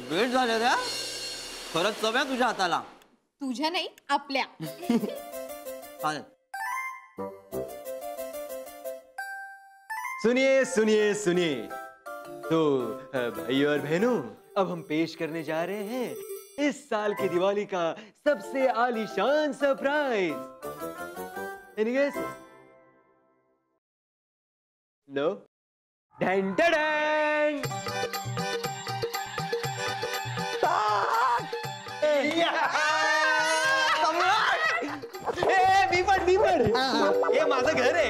भेट झाल्या रे खरंच चव्या तुझ्या हाताला. तुझ्या नाही आपल्या. चालेल. सुनिए सुनिए सुनिए तो भाई और बहनों, अब हम पेश करने जा रहे हैं इस साल की दिवाली का सबसे आलीशान सरप्राइज. Any guesses? No? डैन डैन. मी पण हे माझं घर आहे.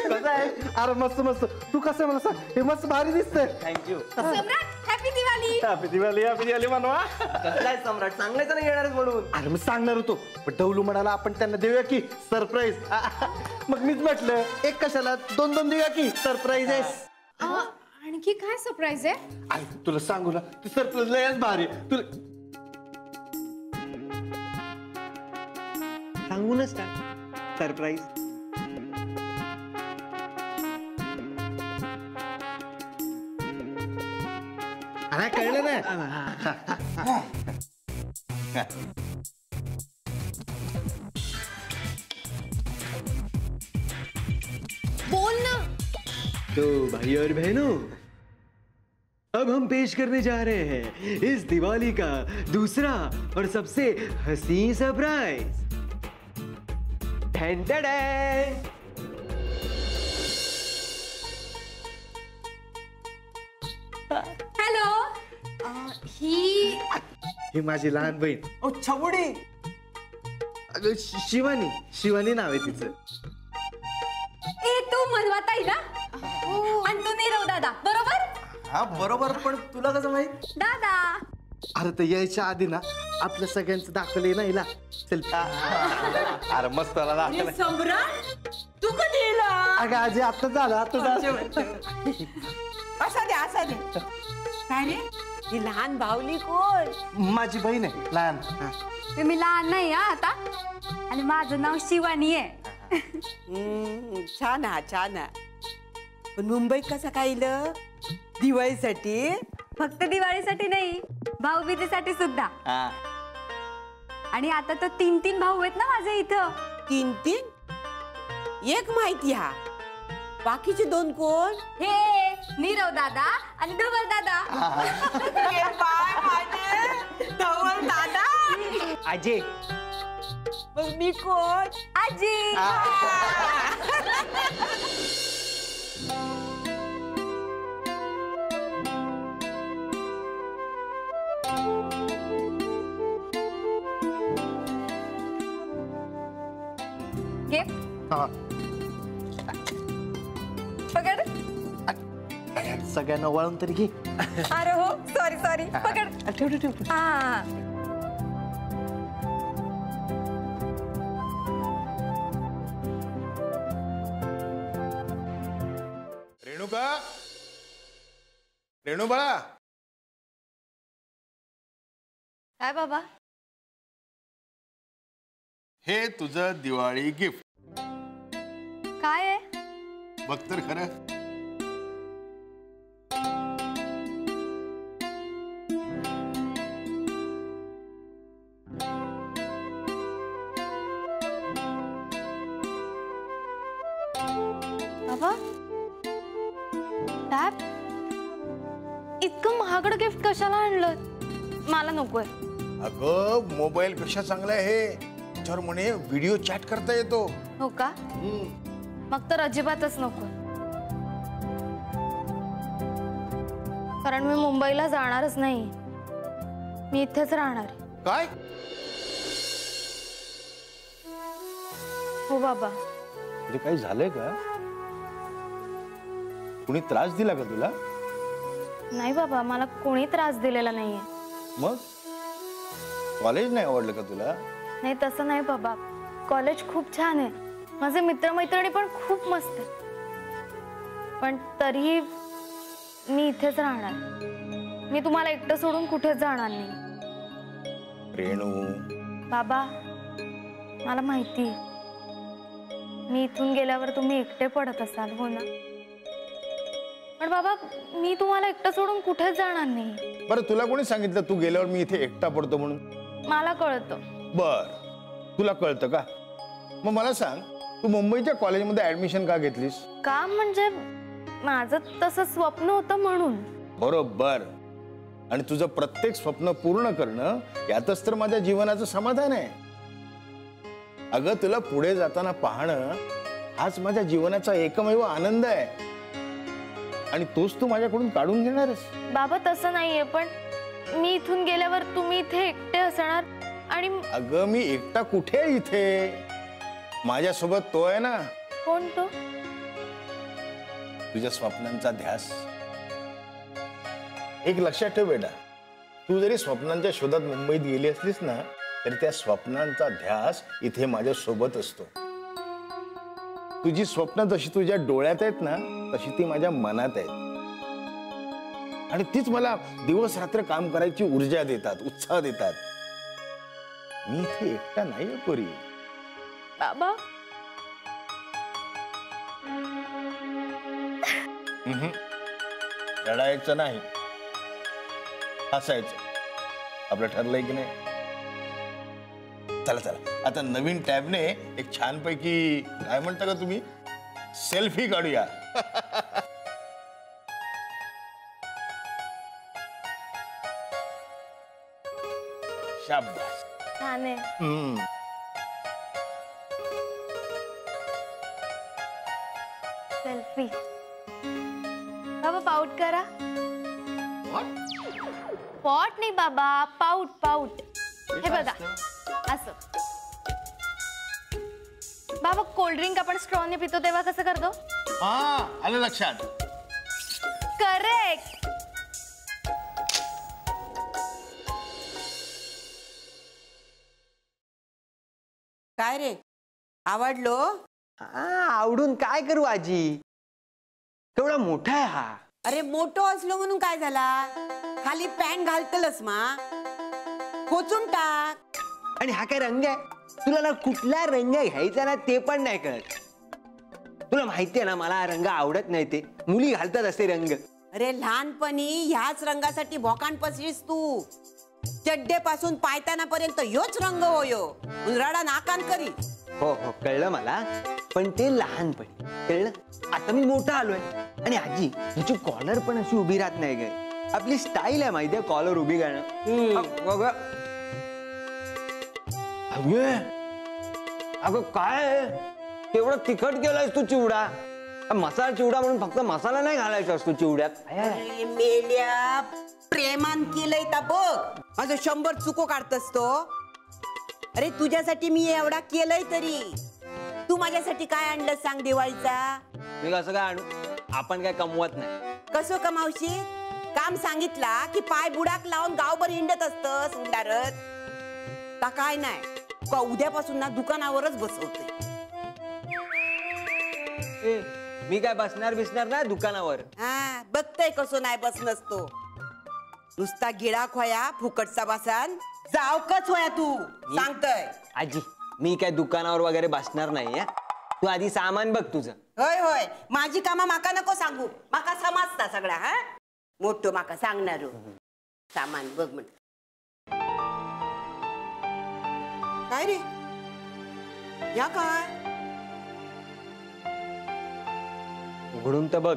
कसं आहे? अरे मस्त मस्त. तू कसं मला सांग, हे मस्त भारी दिसतंय. Thank you. Samrat happy Diwali. Happy Diwali happy Diwali म्हणवा. कसं आहे सम्राट, सांगायचं नाही येणारच म्हणून. अरे मी सांगणार होतो पण डवलू म्हणाला आपण त्यांना देऊया की सरप्राईज. मग मीच म्हटलं एक कशाला दोन दोन देऊया की सरप्राईज आहे. आणखी काय सरप्राईज आहे? अरे तुला सांगू ना ती सरप्राईज लयच भारी. तुला सांगूनच टाक सरप्राईज. अरे कळलं ना. बोल ना. तो भाई और बहनों, अब हम पेश करने जा रहे हैं इस दिवाली का दूसरा और सबसे हसीन सरप्राइज. Dan Dan. हॅलो. ही माझी लहान बहीण. ओ छबुडी. अगं शिवानी. शिवानी नाव आहे तिचं. ए तू मनवाताई ना. आणि तू नीरव दादा बरोबर. हा बरोबर. पण तुला कसं माहित? दादा. अरे तर यायच्या आधी ना आपल्या सगळ्यांचं दाखवलंय ना हिला. चल. अरे मस्त दाखवलं. सम्राट तू कधी येला? अगं आजी आता झालं आता झालं. असा दे असा दे. काय रे ही लहान भावली कोण? माझी बहीण आहे लहान. मी लहान नाही हा आता. आणि माझं नाव शिवानी आहे. छान हा छान हा. पण मुंबईत कसं काय इलं? दिवाळीसाठी? फक्त दिवाळीसाठी नाही भाऊबीजेसाठी सुद्धा. आणि आता तर 3 भाऊ आहेत ना माझे इथं. 3? एक माहिती हा. बाकीचे 2 कोण? हे नीरव दादा आणि धवल दादा. धवल दादा. अजय. मग मी कोण? आजी. पकड. सगळ्यांना वळून तरी घे. अरे हो सॉरी सॉरी. पकड. ठेव ठेव. हा. रेणुका. रेणू बाळा. काय बाबा? हे तुझं दिवाळी गिफ्ट. काय आहे? बघ तर खरं. बाबा टॅप इतकं महागडं गिफ्ट कशाला आणलं? मला नकोय. अगं मोबाईल पेक्षा चांगला आहे हे. त्याच्यावर म्हणे व्हिडिओ चॅट करता येतो. हो का? मग तर अजिबातच नको. कारण मी मुंबईला जाणारच नाही. मी इथेच राहणार. काय? हो बाबा. तुझे काही झालंय का? कुणी त्रास दिला का तुला? नाही बाबा मला कोणी त्रास दिलेला नाहीये. मग कॉलेज नाही आवडलं का तुला? नाही तसं नाही बाबा. कॉलेज खूप छान आहे. माझे मित्रमैत्रिणी पण खूप मस्त आहेत. पण तरीही मी इथेच राहणार. मी तुम्हाला एकटं सोडून कुठेच जाणार नाही. रेणू. बाबा मला माहिती मी इथून गेल्यावर तुम्ही एकटे पडत असाल हो ना. पण बाबा मी तुम्हाला एकटं सोडून कुठेच जाणार नाही. बरं तुला कोणी सांगितलं तू गेल्यावर मी इथे एकटा पडतो म्हणून? मला कळतं. बर, तुला कळतं का? मग मला सांग, तू मुंबईच्या कॉलेजमध्ये ऍडमिशन का घेतलीस? का म्हणजे माझं तसं स्वप्न होतं म्हणून. बरोबर. आणि तुझं प्रत्येक स्वप्न पूर्ण करणं यातच तर माझ्या जीवनाचं समाधान आहे. अगं तुला पुढे जाताना पाहणं हाच माझ्या जीवनाचा एकमेव आनंद आहे. आणि तोच तू माझ्याकडून काढून घेणारस? बाबा तसं नाहीये, पण मी इथून गेल्यावर तुम्ही इथे एकटे असणार आणि. अगं मी एकटा कुठे इथे? माझ्यासोबत तो आहे ना. कोण तो? तुझ्या स्वप्नांचा ध्यास. एक लक्षात ठेव बेटा, तू जरी स्वप्नांच्या शोधात मुंबईत गेली असलीस ना तरी त्या स्वप्नांचा ध्यास इथे माझ्या सोबत असतो. तुझी स्वप्न जशी तुझ्या डोळ्यात आहेत ना तशी ती माझ्या मनात आहेत. आणि तीच मला दिवस रात्र काम करायची ऊर्जा देतात, उत्साह देतात. मी इथे एकटा नाही पोरी. बाबा रडायचं नाही, हसायचं. आपलं ठरलंय की नाही? चला चला आता नवीन टॅबने एक छानपैकी काय म्हणता का तुम्ही, सेल्फी काढूया. शाबास. छान आहे. सेल्फी. बाबा पाऊट करा. पॉट नाही बाबा, पाऊट पाऊट. हे बघा असं. बाबा कोल्ड्रिंक आपण स्ट्रॉने पितो तेव्हा कसं करतो? हा आलं लक्षात. करेक्ट. काय रे, आवडलो? आवडून काय करू आजी, केवढा मोठा आहे हा. अरे मोठो असलो म्हणून काय झाला, खाली पॅन्ट घालतलस मा, खोचून टाक. आणि हा काय रंग आहे? तुला ना कुठला रंग घ्यायचा ना ते पण नाही कळत. तुला माहितीये ना मला हा रंग आवडत नाही, ते मुली घालतात असे रंग. अरे लहानपणी ह्याच रंगासाठी भोकाण पसलीस तू. चड्डे पासून पायतानापर्यंत ह्योच रंग होयो, रडा नाकान करी. हो हो कळलं मला, पण ते लहानपणी कळलं. आता मी मोठा आलोय. आणि आजी हिची कॉलर पण अशी उभी राहत नाही काय. आपली स्टाईल आहे माहितीये कॉलर उभी करणं. अगं काय तेवढं तिखट केलंयस तू चिवडा. मसाला चिवडा म्हणून फक्त मसाला नाही घालायचा असतो चिवड्यात. अरे मेल्या, प्रेमान केलंय ता बघ. माझं 100 चुको काढतस तो. अरे तुझ्यासाठी मी एवढा केलंय तरी तू माझ्यासाठी काय आणलं सांग दिवाळीचा? मी कसं काय आणू, आपण काय कमवत नाही. कसं कमावशी? काम सांगितला की पाय बुडाक लावून गावभर हिंडत असतस उंडारत का? काय नाही का उद्यापासून ना दुकानावरच बसवते. मी काय बसणार नाही दुकानावर. हा बघतय कसं नाही बस नसतो. नुसता गिळा खोया फुकटचा बसान जावकच होया तू सांगतय. आजी मी काय दुकानावर वगैरे बसणार नाही. तू आधी सामान बघ तुझं. होय होय माझी कामा माका नको सांगू, माका समजता सगळा. हा मोठं माका सांगणार सामान बघ म्हण. काय रे या काय उघडून तर बघ.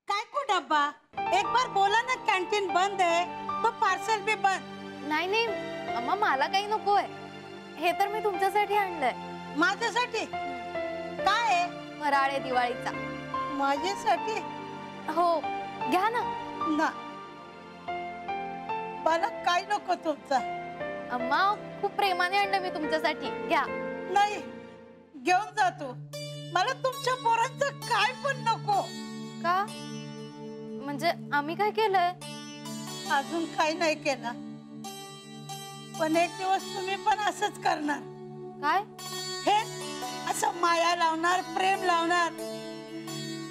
काय को डब्बा, एक बार बोला ना कॅन्टीन बंद आहे तो पार्सल भी बंद. नाही नाही अम्मा मला काही नकोय. हे तर मी तुमच्यासाठी आणलंय. माझ्यासाठी काय आहे? फराळ आहे दिवाळीचा. माझ्यासाठी? हो घ्या ना. ना मला काय नको तुमचा. अम्मा खूप प्रेमाने आणलं मी तुमच्यासाठी, घ्या. नाही घेऊन जातो. मला तुमच्या पोरांचं काय पण नको. का म्हणजे आम्ही काय केलंय? अजून काही नाही केलं, पण एक दिवस तुम्ही पण असंच करणार. काय? हे असं माया लावणार, प्रेम लावणार,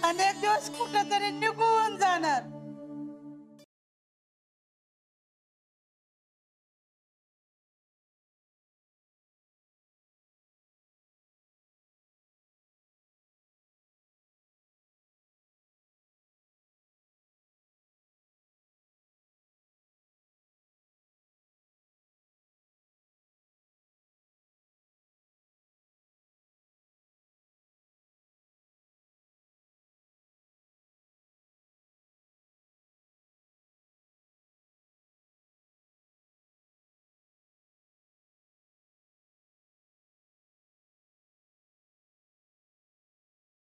अनेक दिवस कुठेतरी निघून जाणार.